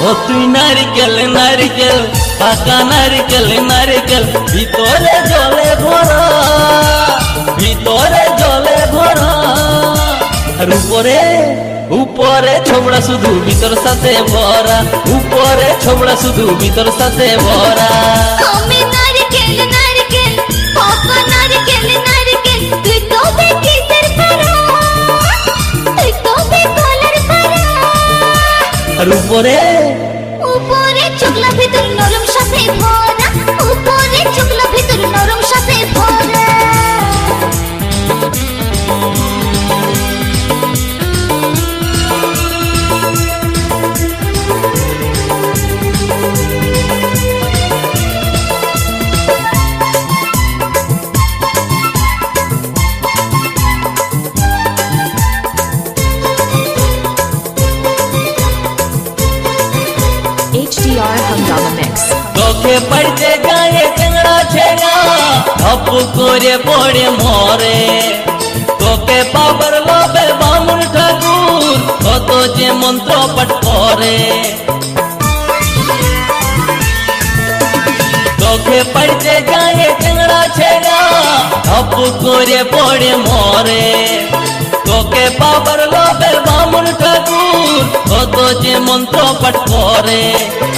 ও তুই নারিকেল নারিকেল পাকা নারিকেল নারিকেল ভিতরে জলে ভরা ভিতরে জলে ভরা আর উপরে উপরে ছোবড়া শুধু ভিতর সাথে ভরা উপরে ছোবড়া শুধু ভিতর সাথে ভরা আমি নারকেল নারকেল পাকা নারকেল নারকেল তুই তো বেকিসের পারা তুই তো বেকলার পারা আর উপরে উপরে চুকলা ভিতর নরম সাথে ভরা উপরে চুকলা ভিতর নরম সাথে ভরা HDR Hungama Mix. তোকে পড়তে গায়ে চেংড়া ছেড়া ধপ করে পড়ে মরে তোকে পাবার লোভে বামুন ঠাকুর কত যে মন্ত্র পাঠ করে তোকে পড়তে গায়ে চেংড়া ছেড়া ধপ করে পড়ে মরে তোকে পাবার লোভে বামুন ঠাকুর কত যে মন্ত্র পাঠ করে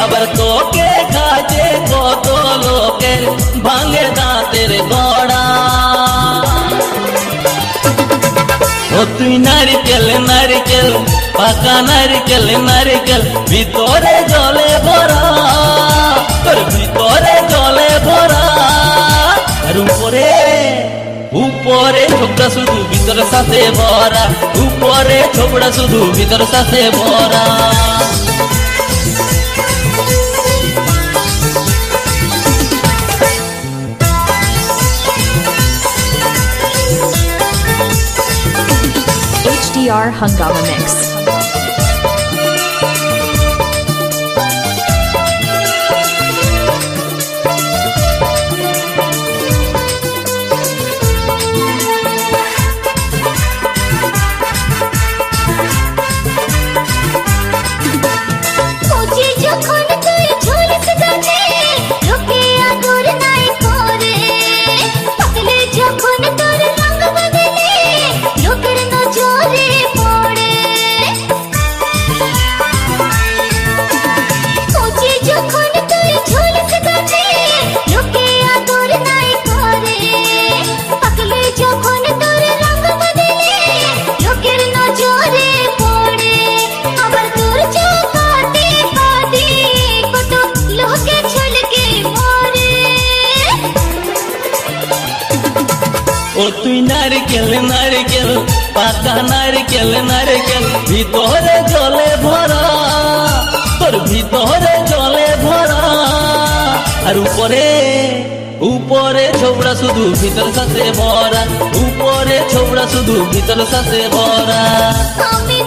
আবার তোকে কাজে কত লোকের ভাঙে দাঁতের গড়া ও তুই নারিকেল নারিকেল পাকা নারিকেল নারিকেল ভিতরে জলে ভরা তোর ভিতরে জলে ভরা আর উপরে উপরে ছোবড়া শুধু ভিতর সাথে ভরা উপরে ছোবড়া শুধু ভিতর সাথে ভরা HDR Hungama Mix. কোচি যখন তুই ঝুলস গাছে লোকে আদর নাই করে পাতলে যখন তোর রঙ বদলে লোকের নজরে পড়ে কোচি যখন তুই ঝুলস গাছে লোকে আদর নাই করে পাতলে যখন তোর রঙ বদলে লোকের নজরে পড়ে আবার তোর চোখাতে কাঁদে কত লোকে ছলকে মরে ও তুই নারকেল নারকেল পাকা নারকেল নারকেল ভিতরে জলে ভরা তোর ভিতরে জলে ভরা আর উপরে উপরে ছোবড়া শুধু ভিতর সাথে ভরা উপরে ছোবড়া শুধু ভিতর সাথে ভরা আমি